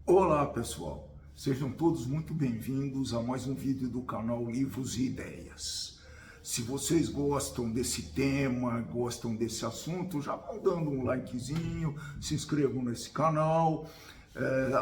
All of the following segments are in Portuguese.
Olá pessoal, sejam todos muito bem-vindos a mais um vídeo do canal Livros e Ideias. Se vocês gostam desse tema, gostam desse assunto, já vão dando um likezinho, se inscrevam nesse canal,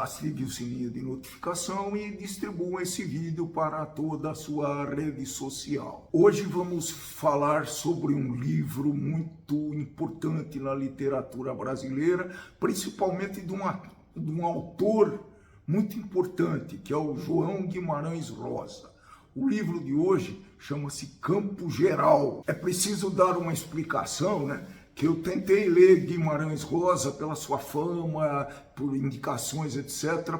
ative o sininho de notificação e distribuam esse vídeo para toda a sua rede social. Hoje vamos falar sobre um livro muito importante na literatura brasileira, principalmente de um autor muito importante, que é o João Guimarães Rosa. O livro de hoje chama-se Campo Geral. É preciso dar uma explicação, né? Que eu tentei ler Guimarães Rosa pela sua fama, por indicações, etc.,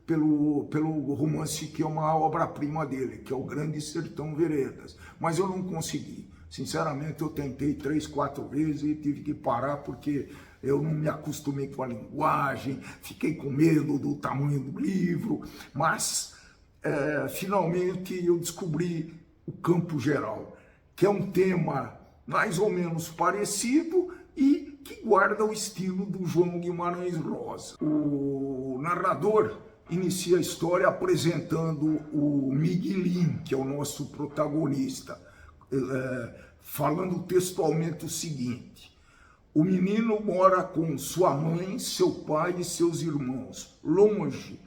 pelo romance que é uma obra-prima dele, que é o Grande Sertão Veredas. Mas eu não consegui. Sinceramente, eu tentei 3, 4 vezes e tive que parar porque eu não me acostumei com a linguagem, fiquei com medo do tamanho do livro, mas finalmente eu descobri o Campo Geral, que é um tema mais ou menos parecido e que guarda o estilo do João Guimarães Rosa. O narrador inicia a história apresentando o Miguelim, que é o nosso protagonista, falando textualmente o seguinte: o menino mora com sua mãe, seu pai e seus irmãos, longe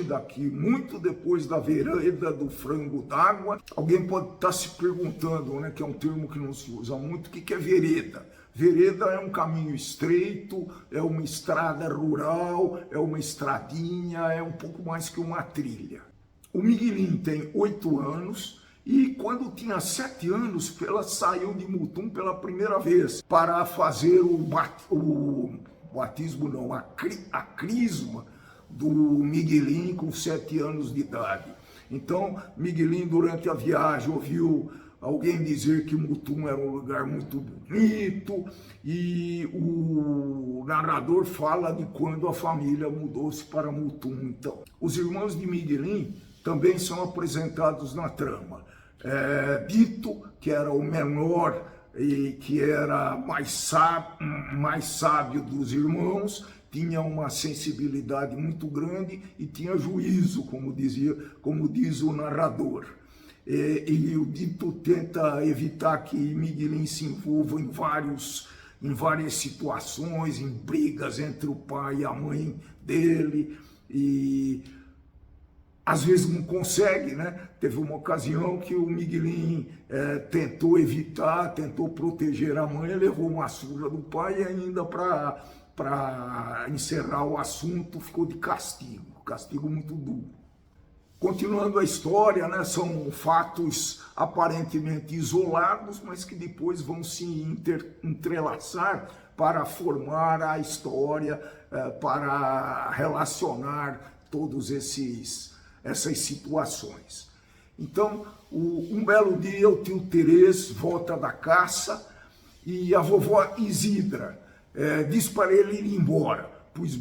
daqui, muito depois da vereda do frango d'água. Alguém pode estar se perguntando, né, que é um termo que não se usa muito, o que é vereda? Vereda é um caminho estreito, é uma estrada rural, é uma estradinha, é um pouco mais que uma trilha. O Miguelim tem 8 anos e quando tinha 7 anos, ela saiu de Mutum pela primeira vez para fazer o batismo, não, a crisma do Miguelim com 7 anos de idade. Então, Miguelim, durante a viagem, ouviu alguém dizer que Mutum era um lugar muito bonito e o narrador fala de quando a família mudou-se para Mutum. Então, os irmãos de Miguelim também são apresentados na trama. Dito, que era o menor e que era mais sábio dos irmãos, tinha uma sensibilidade muito grande e tinha juízo, como diz o narrador. E o Dito tenta evitar que Miguelim se envolva em várias situações, em brigas entre o pai e a mãe dele, e às vezes não consegue, né? Teve uma ocasião que o Miguelim tentou evitar, tentou proteger a mãe, levou uma surra do pai e ainda para encerrar o assunto ficou de castigo muito duro. Continuando a história, né, são fatos aparentemente isolados, mas que depois vão se entrelaçar para formar a história, para relacionar todos essas situações. Então, um belo dia, o tio Terês volta da caça e a vovó Isidra diz para ele ir embora, pois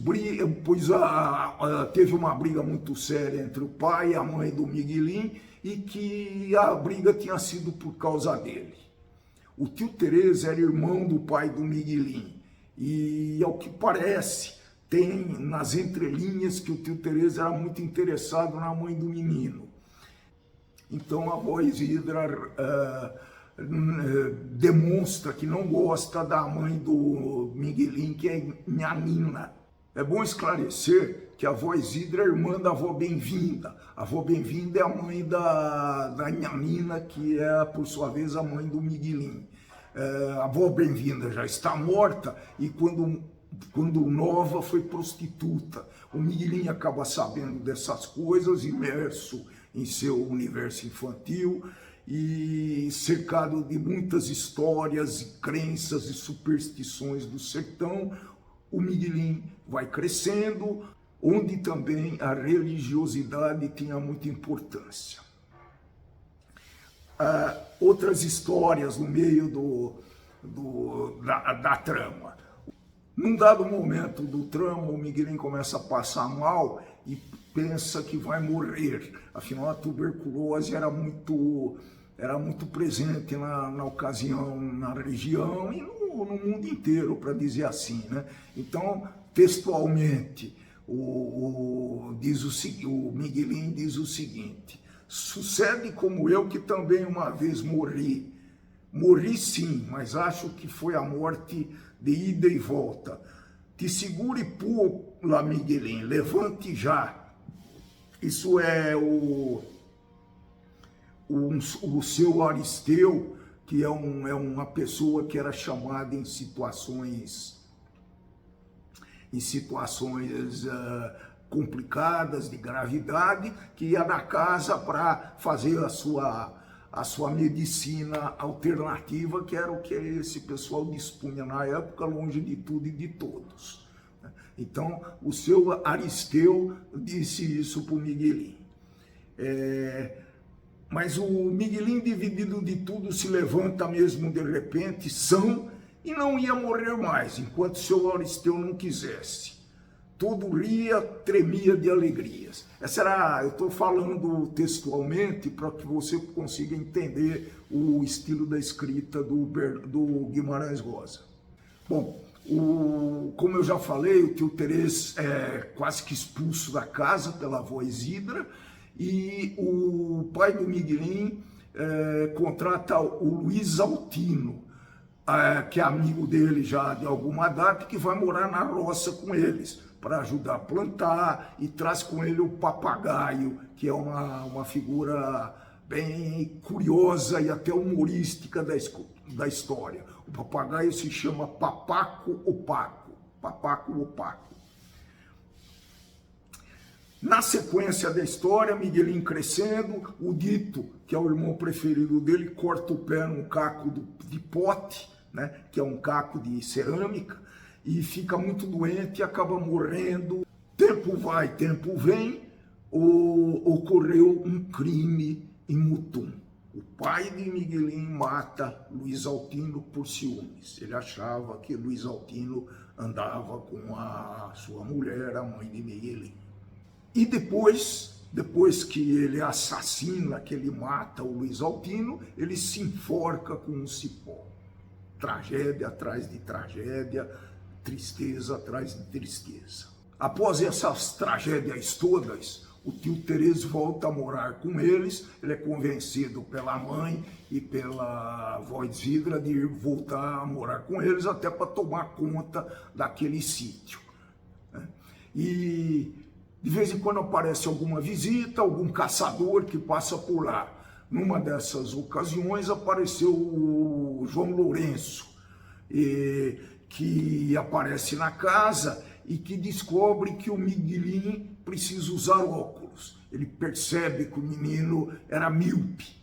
teve uma briga muito séria entre o pai e a mãe do Miguelim e que a briga tinha sido por causa dele. O tio Terês era irmão do pai do Miguelim e, ao que parece, tem nas entrelinhas que o tio Terês era muito interessado na mãe do menino. Então a avó Isidra demonstra que não gosta da mãe do Miguelim, que é Nhanina. É bom esclarecer que a avó Isidra é irmã da avó Bem-vinda. A avó Bem-vinda é a mãe da Nhanina, que é, por sua vez, a mãe do Miguelim. A avó Bem-vinda já está morta e quando nova foi prostituta. O Miguelim acaba sabendo dessas coisas, imerso em seu universo infantil e cercado de muitas histórias e crenças e superstições do sertão. O Miguelim vai crescendo, onde também a religiosidade tinha muita importância. Outras histórias no meio da trama. Num dado momento do trama, o Miguelim começa a passar mal e pensa que vai morrer. Afinal, a tuberculose era muito presente na ocasião, na região e no mundo inteiro, para dizer assim, né? Então, textualmente, o Miguelin diz o seguinte: sucede como eu que também uma vez morri. Morri sim, mas acho que foi a morte de ida e volta. Te segure, pula, Miguelin, levante já. Isso é o seu Aristeu, que é uma pessoa que era chamada em situações complicadas, de gravidade, que ia na casa para fazer a sua medicina alternativa, que era o que esse pessoal dispunha na época, longe de tudo e de todos. Então, o seu Aristeu disse isso para o Miguelin. Mas o Miguelin, dividido de tudo, se levanta mesmo de repente, são, e não ia morrer mais, enquanto o seu Aristeu não quisesse. Todo ria, tremia de alegrias. Eu estou falando textualmente para que você consiga entender o estilo da escrita do Guimarães Rosa. Bom, como eu já falei, o tio Terês é quase que expulso da casa pela avó Isidra, e o pai do Miguelin contrata o Luiz Altino, que é amigo dele já de alguma data, que vai morar na roça com eles, para ajudar a plantar, e traz com ele o papagaio, que é uma figura bem curiosa e até humorística da história. O papagaio se chama Papaco Opaco. Papaco Opaco. Na sequência da história, Miguelin crescendo, o Dito, que é o irmão preferido dele, corta o pé num caco de pote, né, que é um caco de cerâmica, e fica muito doente e acaba morrendo. Tempo vai, tempo vem, ocorreu um crime em Mutum. O pai de Miguelin mata Luiz Altino por ciúmes. Ele achava que Luiz Altino andava com a sua mulher, a mãe de Miguelin. E depois que ele assassina, que ele mata o Luiz Altino, ele se enforca com um cipó. Tragédia atrás de tragédia, tristeza atrás de tristeza. Após essas tragédias todas, o tio Terês volta a morar com eles. Ele é convencido pela mãe e pela avó Isidra de voltar a morar com eles, até para tomar conta daquele sítio. E de vez em quando aparece alguma visita, algum caçador que passa por lá. Numa dessas ocasiões apareceu o João Lourenço, que aparece na casa e que descobre que o Miguelin precisa usar óculos. Ele percebe que o menino era míope.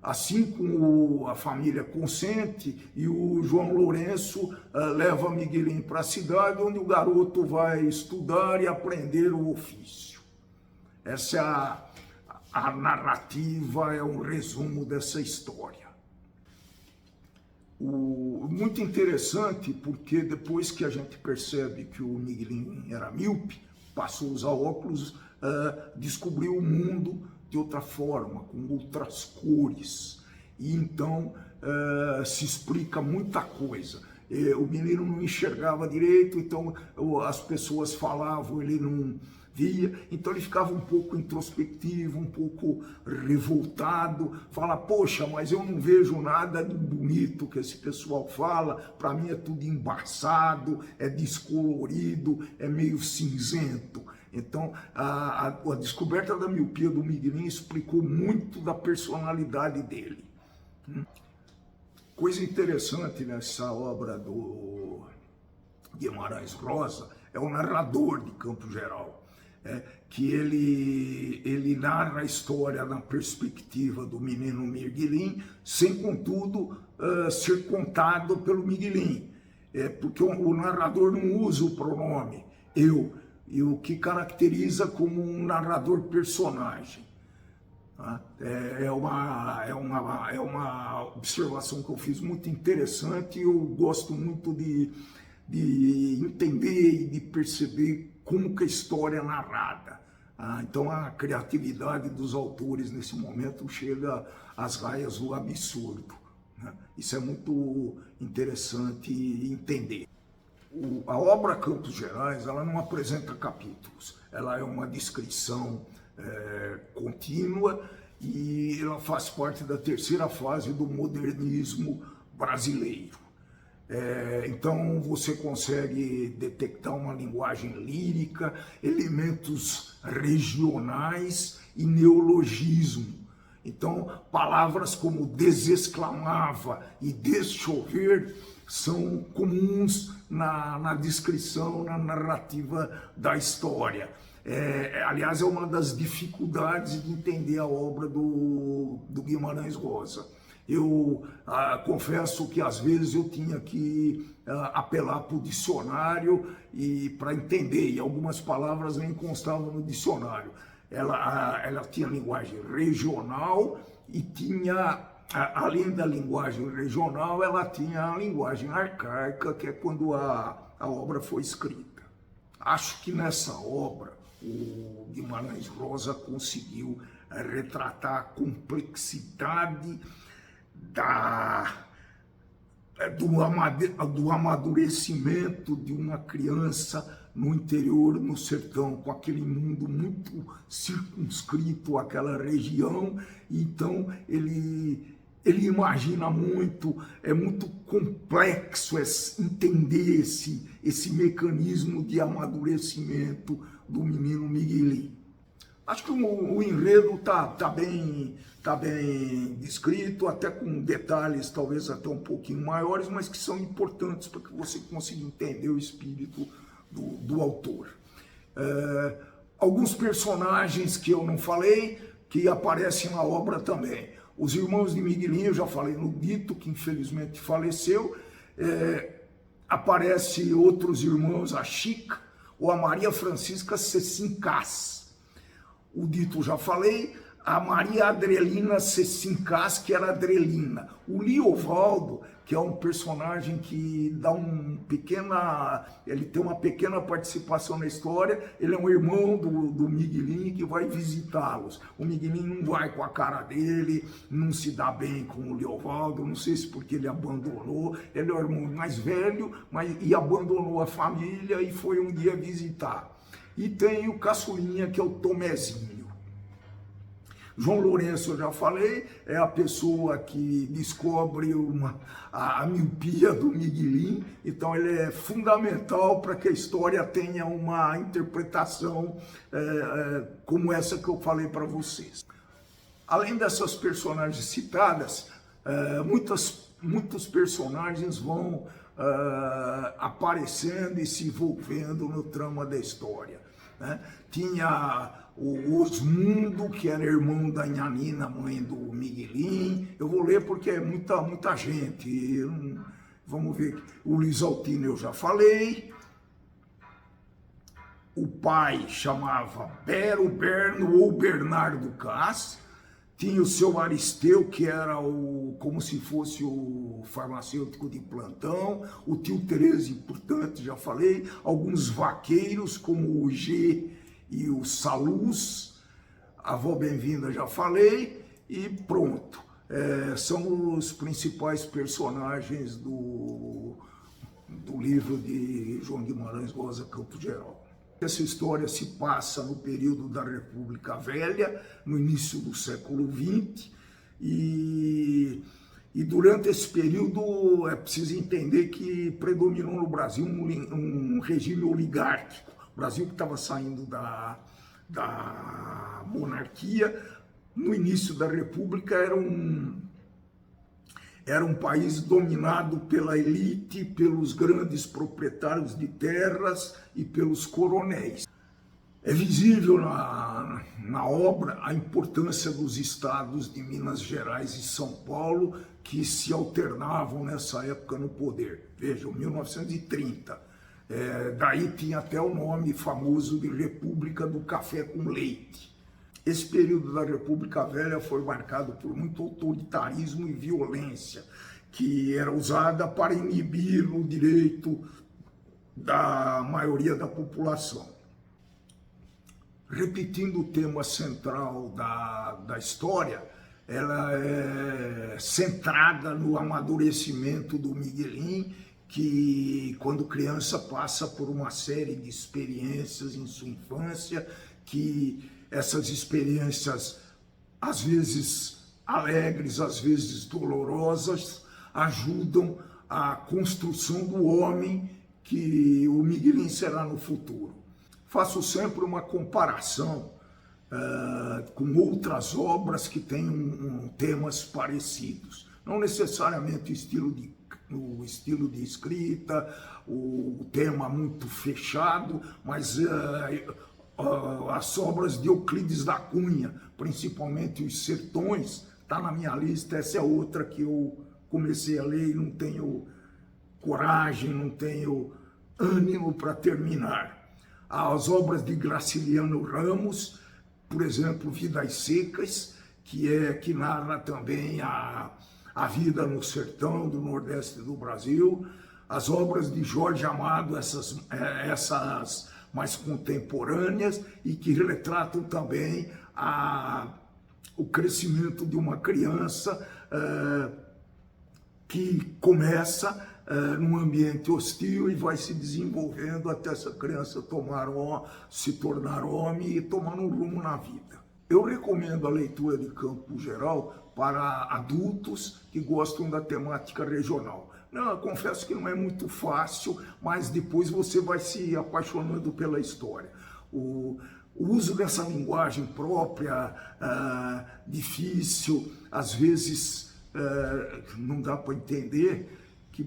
Assim como a família consente, e o João Lourenço leva Miguelin para a cidade, onde o garoto vai estudar e aprender o ofício. Essa é a narrativa, é um resumo dessa história. Muito interessante, porque depois que a gente percebe que o Miguelin era míope, passou a usar óculos, descobriu o mundo de outra forma, com outras cores, e então se explica muita coisa. O menino não enxergava direito, então as pessoas falavam, ele não via, então ele ficava um pouco introspectivo, um pouco revoltado, fala: poxa, mas eu não vejo nada de bonito que esse pessoal fala, para mim é tudo embaçado, é descolorido, é meio cinzento. Então, a descoberta da miopia do Miguelin explicou muito da personalidade dele. Coisa interessante nessa obra do Guimarães Rosa é o narrador de Campo Geral, que ele narra a história na perspectiva do menino Miguelin, sem, contudo, ser contado pelo Miguelin, porque o narrador não usa o pronome eu, e o que caracteriza como um narrador personagem. É uma observação que eu fiz muito interessante, e eu gosto muito de entender e de perceber como que a história é narrada. Então a criatividade dos autores nesse momento chega às raias do absurdo. Isso é muito interessante entender. A obra Campos Gerais, ela não apresenta capítulos, ela é uma descrição contínua e ela faz parte da terceira fase do modernismo brasileiro. Então você consegue detectar uma linguagem lírica, elementos regionais e neologismo. Então palavras como desexclamava e deschover são comuns na descrição, na narrativa da história. Aliás, é uma das dificuldades de entender a obra do Guimarães Rosa. Eu confesso que às vezes eu tinha que apelar para o dicionário para entender, e algumas palavras nem constavam no dicionário. Ela tinha linguagem regional e tinha, além da linguagem regional, ela tinha a linguagem arcaica, que é quando a obra foi escrita. Acho que nessa obra o Guimarães Rosa conseguiu retratar a complexidade do amadurecimento de uma criança no interior, no sertão, com aquele mundo muito circunscrito àquela região. Então ele imagina muito, é muito complexo entender esse mecanismo de amadurecimento do menino Miguelinho. Acho que o enredo tá bem descrito, até com detalhes talvez até um pouquinho maiores, mas que são importantes para que você consiga entender o espírito do autor. Alguns personagens que eu não falei, que aparecem na obra também. Os irmãos de Miguelinho, eu já falei no Dito, que infelizmente faleceu. Aparecem outros irmãos, a Chica ou a Maria Francisca Cecincás. O Dito já falei, a Maria Adrelina Cecincás, que era Adrelina. O Liovaldo, que é um personagem que ele tem uma pequena participação na história, ele é um irmão do Miguelinho que vai visitá-los. O Miguelinho não vai com a cara dele, não se dá bem com o Liovaldo, não sei se porque ele abandonou, ele é o irmão mais velho, e abandonou a família e foi um dia visitar. E tem o caçulinha, que é o Tomezinho. João Lourenço, eu já falei, é a pessoa que descobre a miopia do Miguelinho, então ele é fundamental para que a história tenha uma interpretação como essa que eu falei para vocês. Além dessas personagens citadas, muitos personagens vão aparecendo e se envolvendo no trama da história, né? Tinha o Osmundo, que era irmão da Nhanina, mãe do Miguelinho. Eu vou ler porque é muita gente. Vamos ver. O Luiz Altino eu já falei. O pai chamava Berno ou Bernardo Cass. Tinha o seu Aristeu, que era como se fosse o farmacêutico de plantão. O tio Tereza, importante, já falei. Alguns vaqueiros, como o G e o Saluz. A avó Bem-vinda, já falei. E pronto. São os principais personagens do livro de João Guimarães Rosa, Campos Gerais. Essa história se passa no período da República Velha, no início do século XX, e durante esse período é preciso entender que predominou no Brasil um regime oligárquico. O Brasil que estava saindo da monarquia, no início da República era um país dominado pela elite, pelos grandes proprietários de terras e pelos coronéis. É visível na obra a importância dos estados de Minas Gerais e São Paulo, que se alternavam nessa época no poder. Vejam, 1930. Daí tinha até o nome famoso de República do Café com Leite. Esse período da República Velha foi marcado por muito autoritarismo e violência, que era usada para inibir o direito da maioria da população. Repetindo o tema central da história, ela é centrada no amadurecimento do Miguelinho, que quando criança passa por uma série de experiências em sua infância, que essas experiências, às vezes alegres, às vezes dolorosas, ajudam a construção do homem que o Miguelin será no futuro. Faço sempre uma comparação com outras obras que têm temas parecidos. Não necessariamente o estilo de escrita, o tema muito fechado, mas as obras de Euclides da Cunha, principalmente Os Sertões, está na minha lista. Essa é outra que eu comecei a ler e não tenho coragem, não tenho ânimo para terminar. As obras de Graciliano Ramos, por exemplo, Vidas Secas, que narra também a vida no sertão do Nordeste do Brasil. As obras de Jorge Amado, essas mais contemporâneas, e que retratam também o crescimento de uma criança que começa num ambiente hostil e vai se desenvolvendo até essa criança se tornar homem e tomar um rumo na vida. Eu recomendo a leitura de campo geral para adultos que gostam da temática regional. Não, eu confesso que não é muito fácil, mas depois você vai se apaixonando pela história. O uso dessa linguagem própria, difícil, às vezes não dá para entender, que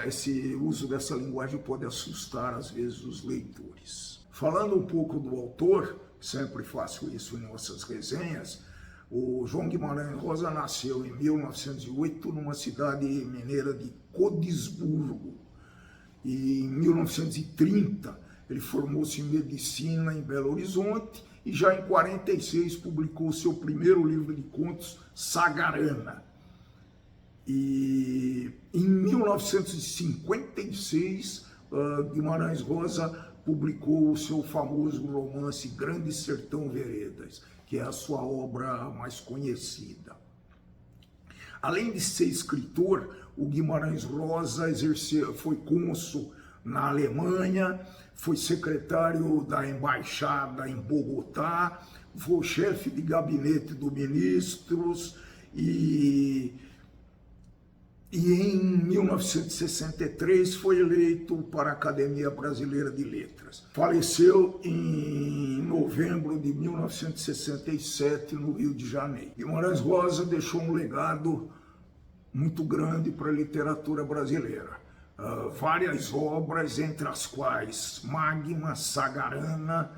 esse uso dessa linguagem pode assustar, às vezes, os leitores. Falando um pouco do autor, sempre faço isso em nossas resenhas, o João Guimarães Rosa nasceu em 1908 numa cidade mineira de Codisburgo. E em 1930 ele formou-se em medicina em Belo Horizonte e já em 1946 publicou seu primeiro livro de contos, Sagarana. E em 1956 Guimarães Rosa publicou o seu famoso romance Grande Sertão Veredas, que é a sua obra mais conhecida. Além de ser escritor, o Guimarães Rosa foi cônsul na Alemanha, foi secretário da embaixada em Bogotá, foi chefe de gabinete dos ministros e em 1963 foi eleito para a Academia Brasileira de Letras. Faleceu em novembro de 1967 no Rio de Janeiro. Guimarães Rosa deixou um legado muito grande para a literatura brasileira. Várias obras, entre as quais Magma, Sagarana,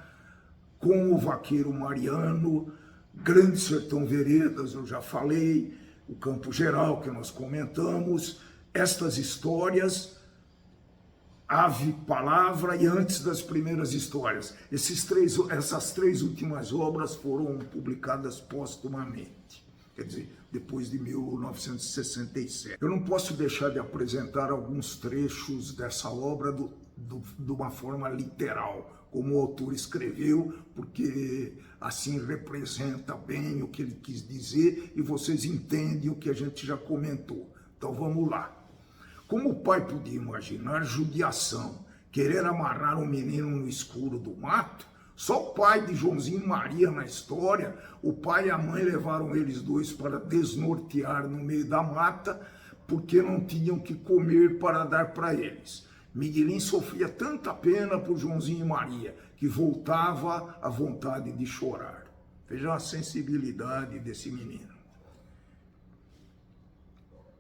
Com o Vaqueiro Mariano, Grande Sertão Veredas, eu já falei, O Campo Geral, que nós comentamos, estas histórias, Ave Palavra e Antes das Primeiras Histórias. Essas três últimas obras foram publicadas póstumamente, quer dizer, depois de 1967. Eu não posso deixar de apresentar alguns trechos dessa obra de uma forma literal, como o autor escreveu, porque assim representa bem o que ele quis dizer e vocês entendem o que a gente já comentou. Então vamos lá. Como o pai podia imaginar judiação, querer amarrar um menino no escuro do mato, só o pai de Joãozinho e Maria na história, o pai e a mãe levaram eles dois para desnortear no meio da mata, porque não tinham que comer para dar para eles. Miguelin sofria tanta pena por Joãozinho e Maria, que voltava à vontade de chorar. Veja a sensibilidade desse menino.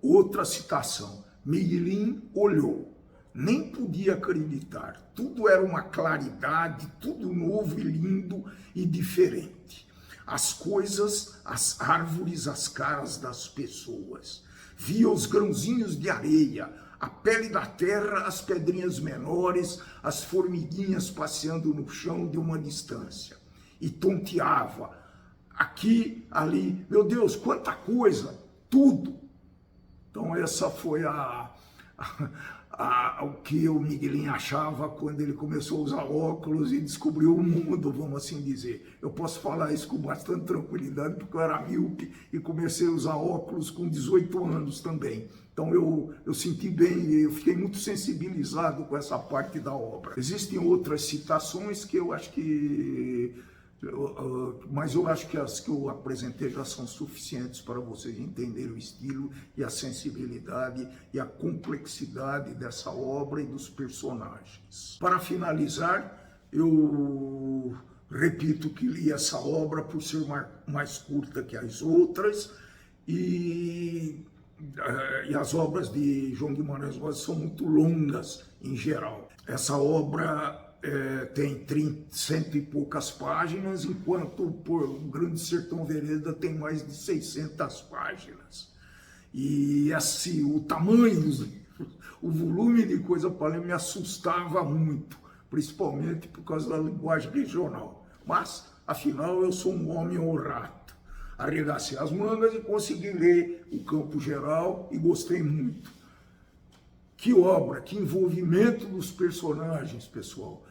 Outra citação. Miguelin olhou, nem podia acreditar. Tudo era uma claridade, tudo novo e lindo e diferente. As coisas, as árvores, as caras das pessoas. Via os grãozinhos de areia, a pele da terra, as pedrinhas menores, as formiguinhas passeando no chão de uma distância. E tonteava, aqui, ali, meu Deus, quanta coisa, tudo. Então essa foi a o que o Miguelinho achava quando ele começou a usar óculos e descobriu o mundo, vamos assim dizer. Eu posso falar isso com bastante tranquilidade, porque eu era míope e comecei a usar óculos com 18 anos também. Então eu senti bem, eu fiquei muito sensibilizado com essa parte da obra. Existem outras citações que eu acho que... mas eu acho que as que eu apresentei já são suficientes para vocês entenderem o estilo e a sensibilidade e a complexidade dessa obra e dos personagens. Para finalizar, eu repito que li essa obra por ser mais curta que as outras e as obras de João Guimarães Rosa são muito longas em geral. Essa obra tem 100 e poucas páginas, enquanto por O Grande Sertão Vereda tem mais de 600 páginas. E assim, o tamanho, o volume de coisa para ler me assustava muito, principalmente por causa da linguagem regional. Mas, afinal, eu sou um homem honrado. Arregacei as mangas e consegui ler O Campo Geral e gostei muito. Que obra, que envolvimento dos personagens, pessoal.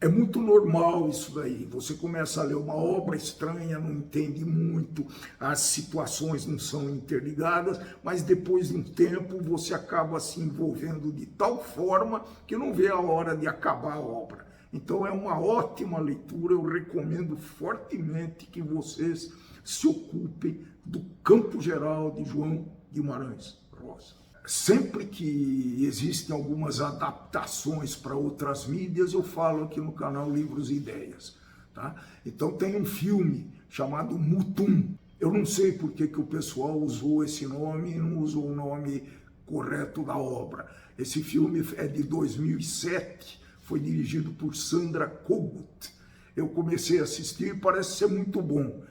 É muito normal isso daí. Você começa a ler uma obra estranha, não entende muito, as situações não são interligadas, mas depois de um tempo você acaba se envolvendo de tal forma que não vê a hora de acabar a obra. Então é uma ótima leitura, eu recomendo fortemente que vocês se ocupem do Campo Geral de João Guimarães Rosa. Sempre que existem algumas adaptações para outras mídias, eu falo aqui no canal Livros e Ideias. Tá? Então tem um filme chamado Mutum. Eu não sei por que o pessoal usou esse nome e não usou o nome correto da obra. Esse filme é de 2007, foi dirigido por Sandra Kogut. Eu comecei a assistir, parece ser muito bom.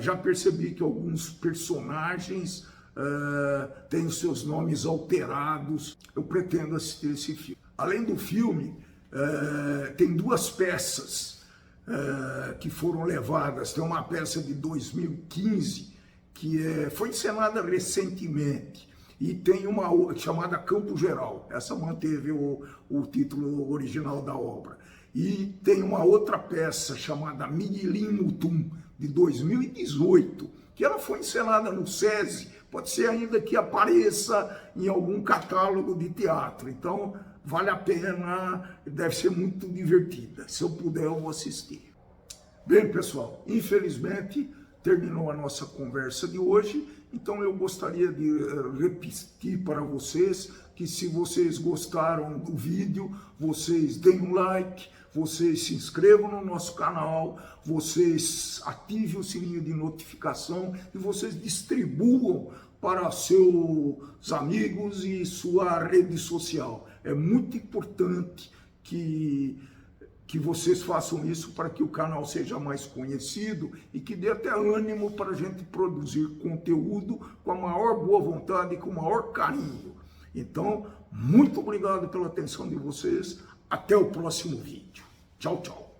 Já percebi que alguns personagens têm os seus nomes alterados. Eu pretendo assistir esse filme. Além do filme, tem duas peças que foram levadas. Tem uma peça de 2015 que foi encenada recentemente. E tem uma chamada Campo Geral. Essa manteve o título original da obra. E tem uma outra peça chamada Miguelinho Mutum, de 2018, que ela foi encenada no SESI. Pode ser ainda que apareça em algum catálogo de teatro. Então, vale a pena, deve ser muito divertida. Se eu puder, eu vou assistir. Bem, pessoal, infelizmente terminou a nossa conversa de hoje. Então eu gostaria de repetir para vocês que se vocês gostaram do vídeo, vocês deem um like, vocês se inscrevam no nosso canal, vocês ativem o sininho de notificação e vocês distribuam para seus amigos e sua rede social. É muito importante que vocês façam isso para que o canal seja mais conhecido e que dê até ânimo para a gente produzir conteúdo com a maior boa vontade e com o maior carinho. Então, muito obrigado pela atenção de vocês. Até o próximo vídeo. Tchau, tchau.